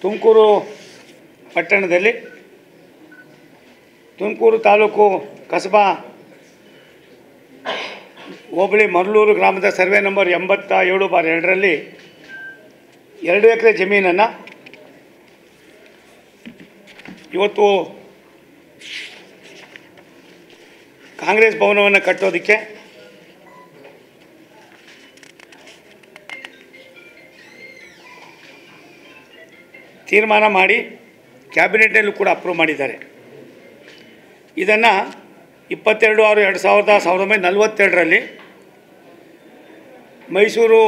ತುಮಕೂರು ಪಟ್ಟಣದಲ್ಲಿ ತುಮಕೂರು ತಾಲೂಕು ಕಸಬಾ ಹೋಬಳಿ ಮರಳೂರು ಗ್ರಾಮದ survey number 87/2ರಲ್ಲಿ 2 ಎಕರೆ ಜಮೀನನ್ನು ಇವತ್ತು ಕಾಂಗ್ರೆಸ್ ಭವನವನ್ನು ಕಟ್ಟೋದಕ್ಕೆ ತೀರ್ಮಾನ ಮಾಡಿ ಕ್ಯಾಬಿನೆಟ್ನಲ್ಲೂ ಕೂಡ ಅಪ್ರೂವ್ ಮಾಡಿದ್ದಾರೆ. ಇದನ್ನು 22/6/1942ರಲ್ಲಿ ಮೈಸೂರು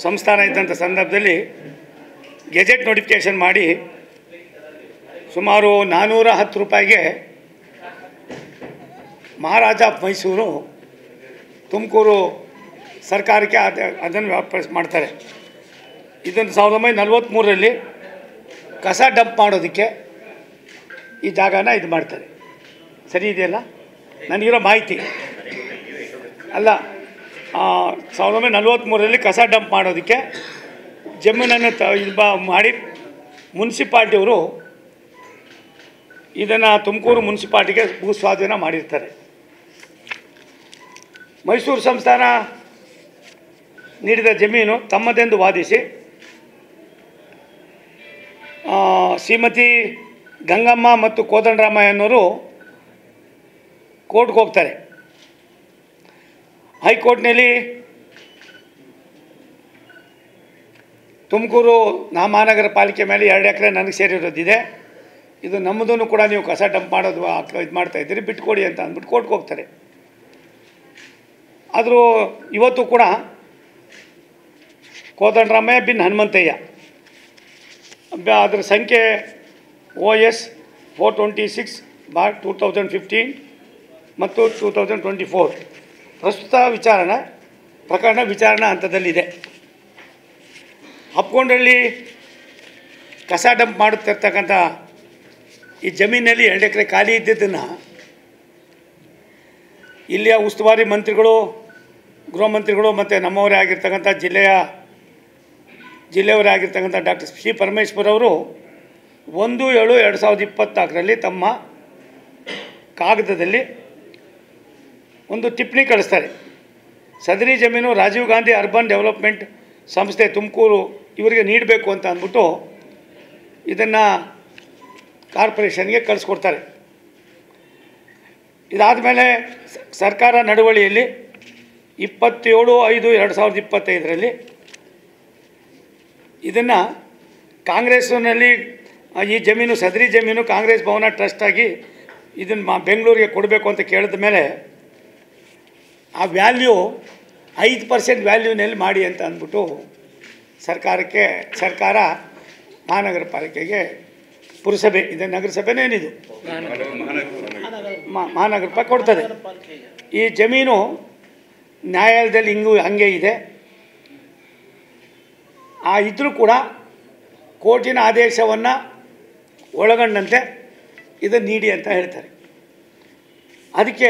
ಸಂಸ್ಥಾನ ಇದ್ದಂಥ ಸಂದರ್ಭದಲ್ಲಿ ಗೆಜೆಟ್ ನೋಟಿಫಿಕೇಷನ್ ಮಾಡಿ ಸುಮಾರು 410 ರೂಪಾಯಿಗೆ ಮಹಾರಾಜ ಆಫ್ ಮೈಸೂರು ತುಮಕೂರು ಸರ್ಕಾರಕ್ಕೆ ಅದನ್ನು ವಾಪಸ್ ಮಾಡ್ತಾರೆ. ಇದನ್ನು 1943ರಲ್ಲಿ ಕಸ ಡಂಪ್ ಮಾಡೋದಕ್ಕೆ ಈ ಜಾಗನ ಇದು ಮಾಡ್ತಾರೆ. ಸರಿ ಇದೆಯಲ್ಲ ನನಗಿರೋ ಮಾಹಿತಿ ಅಲ್ಲ. 1943ರಲ್ಲಿ ಕಸ ಡಂಪ್ ಮಾಡೋದಕ್ಕೆ ಜಮೀನನ್ನು ಇದು ಮಾಡಿ ಮುನ್ಸಿಪಾಲ್ಟಿಯವರು ಇದನ್ನು ತುಮಕೂರು ಮುನ್ಸಿಪಾಲ್ಟಿಗೆ ಭೂ ಸ್ವಾಧೀನ ಮಾಡಿರ್ತಾರೆ. ಮೈಸೂರು ಸಂಸ್ಥಾನ ನೀಡಿದ ಜಮೀನು ತಮ್ಮದೆಂದು ವಾದಿಸಿ ಶ್ರೀಮತಿ ಗಂಗಮ್ಮ ಮತ್ತು ಕೋದಂಡರಾಮಯ್ಯನವರು ಕೋರ್ಟ್ಗೆ ಹೋಗ್ತಾರೆ. ಹೈಕೋರ್ಟ್ನಲ್ಲಿ ತುಮಕೂರು ಮಹಾನಗರ ಪಾಲಿಕೆ ಮೇಲೆ 2 ಎಕರೆ ನನಗೆ ಸೇರಿರೋದಿದೆ, ಇದು ನಮ್ಮದನ್ನು ಕೂಡ ನೀವು ಕಸ ಡಂಪ್ ಮಾಡೋದು ಇದು ಮಾಡ್ತಾಯಿದ್ದೀರಿ, ಬಿಟ್ಕೊಡಿ ಅಂತ ಅಂದ್ಬಿಟ್ಟು ಕೋರ್ಟ್ಗೆ ಹೋಗ್ತಾರೆ. ಆದರೂ ಇವತ್ತು ಕೂಡ ಕೋದಂಡರಾಮಯ್ಯ ಬಿನ್ ಹನುಮಂತಯ್ಯ ಅದರ ಸಂಖ್ಯೆ OS 426/2015 ಮತ್ತು 2024 ಪ್ರಸ್ತುತ ಪ್ರಕರಣ ವಿಚಾರಣಾ ಹಂತದಲ್ಲಿದೆ. ಅಪ್ಕೊಂಡಲ್ಲಿ ಕಸ ಡಂಪ್ ಮಾಡುತ್ತಿರ್ತಕ್ಕಂಥ ಈ ಜಮೀನಲ್ಲಿ 2 ಎಕರೆ ಖಾಲಿ ಇದ್ದಿದ್ದನ್ನು ಇಲ್ಲಿಯ ಉಸ್ತುವಾರಿ ಮಂತ್ರಿಗಳು, ಗೃಹ ಮಂತ್ರಿಗಳು ಮತ್ತು ನಮ್ಮವರೇ ಆಗಿರ್ತಕ್ಕಂಥ ಜಿಲ್ಲೆಯವರೇ ಆಗಿರ್ತಕ್ಕಂಥ ಡಾಕ್ಟರ್ ಸಿ ಪರಮೇಶ್ವರ್ ಅವರು 1/7/2024ರಲ್ಲಿ ತಮ್ಮ ಕಾಗದದಲ್ಲಿ ಒಂದು ಟಿಪ್ಪಣಿ ಕಳಿಸ್ತಾರೆ. ಸದರಿ ಜಮೀನು ರಾಜೀವ್ ಗಾಂಧಿ ಅರ್ಬನ್ ಡೆವಲಪ್ಮೆಂಟ್ ಸಂಸ್ಥೆ ತುಮಕೂರು ಇವರಿಗೆ ನೀಡಬೇಕು ಅಂತ ಅಂದ್ಬಿಟ್ಟು ಇದನ್ನು ಕಾರ್ಪೊರೇಷನ್ಗೆ ಕಳಿಸ್ಕೊಡ್ತಾರೆ. ಇದಾದ ಮೇಲೆ ಸರ್ಕಾರ ನಡವಳಿಯಲ್ಲಿ 27/5/2025ರಲ್ಲಿ ಇದನ್ನು ಕಾಂಗ್ರೆಸ್ನಲ್ಲಿ ಈ ಜಮೀನು ಸದರಿ ಜಮೀನು ಕಾಂಗ್ರೆಸ್ ಭವನ ಟ್ರಸ್ಟಾಗಿ ಇದನ್ನು ಬೆಂಗಳೂರಿಗೆ ಕೊಡಬೇಕು ಅಂತ ಕೇಳಿದ ಮೇಲೆ ಆ ವ್ಯಾಲ್ಯೂ 5% ವ್ಯಾಲ್ಯೂನಲ್ಲಿ ಮಾಡಿ ಅಂತ ಅಂದ್ಬಿಟ್ಟು ಸರ್ಕಾರ ಮಹಾನಗರ ಪಾಲಿಕೆಗೆ ಪುರಸಭೆ ಇದೆ, ನಗರಸಭೆನೇನಿದು ಮಹಾನಗರ ಪಾಲಿಕೆ ಕೊಡ್ತದೆ. ಈ ಜಮೀನು ನ್ಯಾಯಾಲಯದಲ್ಲಿ ಹಂಗೆ ಇದೆ. ಇದ್ರೂ ಕೂಡ ಕೋರ್ಟಿನ ಆದೇಶವನ್ನು ಒಳಗೊಂಡಂತೆ ಇದನ್ನು ನೀಡಿ ಅಂತ ಹೇಳ್ತಾರೆ. ಅದಕ್ಕೆ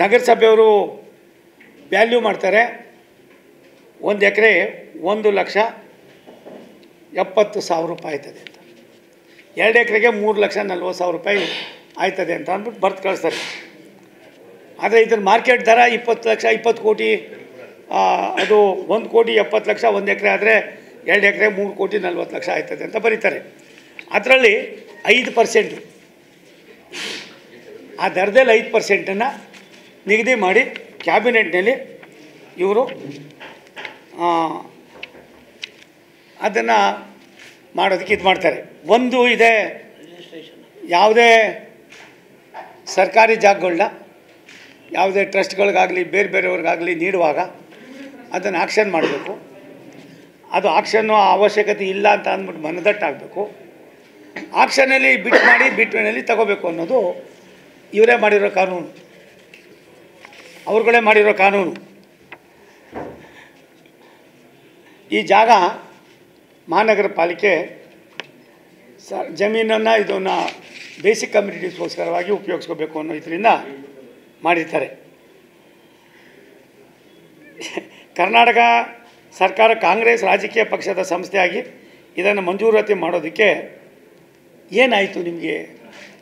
ನಗರಸಭೆಯವರು ವ್ಯಾಲ್ಯೂ ಮಾಡ್ತಾರೆ. 1 ಎಕರೆ 1,70,000 ರೂಪಾಯಿ ಆಯ್ತದೆ ಅಂತ, 2 ಎಕರೆಗೆ 3,40,000 ರೂಪಾಯಿ ಆಯ್ತದೆ ಅಂತ ಅಂದ್ಬಿಟ್ಟು ಬರ್ತು ಕಳಿಸ್ತಾರೆ. ಆದರೆ ಇದನ್ನು ಮಾರ್ಕೆಟ್ ದರ 20 ಲಕ್ಷ 20 ಕೋಟಿ, ಅದು 1,70,00,000 1 ಎಕರೆ ಆದರೆ 2 ಎಕರೆ 3,40,00,000 ಆಯ್ತದೆ ಅಂತ ಬರೀತಾರೆ. ಅದರಲ್ಲಿ 5% ಆ ದರದಲ್ಲಿ 5%ನ್ನು ನಿಗದಿ ಮಾಡಿ ಕ್ಯಾಬಿನೆಟ್ನಲ್ಲಿ ಇವರು ಅದನ್ನು ಮಾಡೋದಕ್ಕೆ ಇದು ಮಾಡ್ತಾರೆ. ಒಂದು ಇದೆ, ಯಾವುದೇ ಸರ್ಕಾರಿ ಜಾಗಗಳನ್ನ ಯಾವುದೇ ಟ್ರಸ್ಟ್ಗಳಿಗಾಗಲಿ ಬೇರೆಯವ್ರಿಗಾಗಲಿ ನೀಡುವಾಗ ಅದನ್ನು ಆಕ್ಷನ್ ಮಾಡಬೇಕು. ಅದು ಆಕ್ಷನ್ನು ಅವಶ್ಯಕತೆ ಇಲ್ಲ ಅಂತ ಅಂದ್ಬಿಟ್ಟು ಮನದಟ್ಟಾಗಬೇಕು. ಆಕ್ಷನಲ್ಲಿ ಬಿಟ್ನಲ್ಲಿ ತಗೋಬೇಕು ಅನ್ನೋದು ಇವರೇ ಮಾಡಿರೋ ಕಾನೂನು, ಅವ್ರುಗಳೇ ಮಾಡಿರೋ ಕಾನೂನು. ಈ ಜಾಗ ಮಹಾನಗರ ಪಾಲಿಕೆ ಜಮೀನನ್ನು ಇದನ್ನು ಬೇಸಿಕ್ ಕಮ್ಯುನಿಟೀಸ್ಗೋಸ್ಕರವಾಗಿ ಉಪಯೋಗಿಸ್ಕೋಬೇಕು ಅನ್ನೋ ಇದರಿಂದ ಮಾಡಿರ್ತಾರೆ. ಕರ್ನಾಟಕ ಸರ್ಕಾರ ಕಾಂಗ್ರೆಸ್ ರಾಜಕೀಯ ಪಕ್ಷದ ಸಂಸ್ಥೆಯಾಗಿ ಇದನ್ನು ಮಂಜೂರಾತಿ ಮಾಡೋದಕ್ಕೆ ಏನಾಯಿತು ನಿಮಗೆ?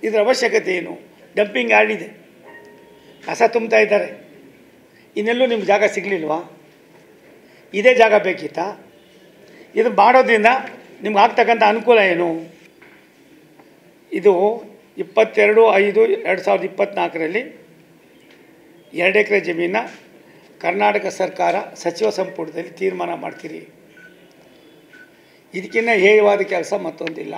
ಇದರ ಅವಶ್ಯಕತೆ ಏನು? ಡಂಪಿಂಗ್ ಯಾರ್ಡ್ ಇದೆ, ಕಸ ತುಂಬ್ತಾ ಇದ್ದಾರೆ, ಇನ್ನೆಲ್ಲೂ ನಿಮ್ಗೆ ಜಾಗ ಸಿಗಲಿಲ್ವಾ? ಇದೇ ಜಾಗ ಬೇಕಿತ್ತಾ? ಇದು ಮಾಡೋದ್ರಿಂದ ನಿಮ್ಗೆ ಆಗ್ತಕ್ಕಂಥ ಅನುಕೂಲ ಏನು? ಇದು 22/5/2024 2 ಎಕರೆ ಜಮೀನ ಕರ್ನಾಟಕ ಸರ್ಕಾರ ಸಚಿವ ಸಂಪುಟದಲ್ಲಿ ತೀರ್ಮಾನ ಮಾಡ್ತೀರಿ. ಇದಕ್ಕಿಂತ ಹೇಯವಾದ ಕೆಲಸ ಮತ್ತೊಂದಿಲ್ಲ.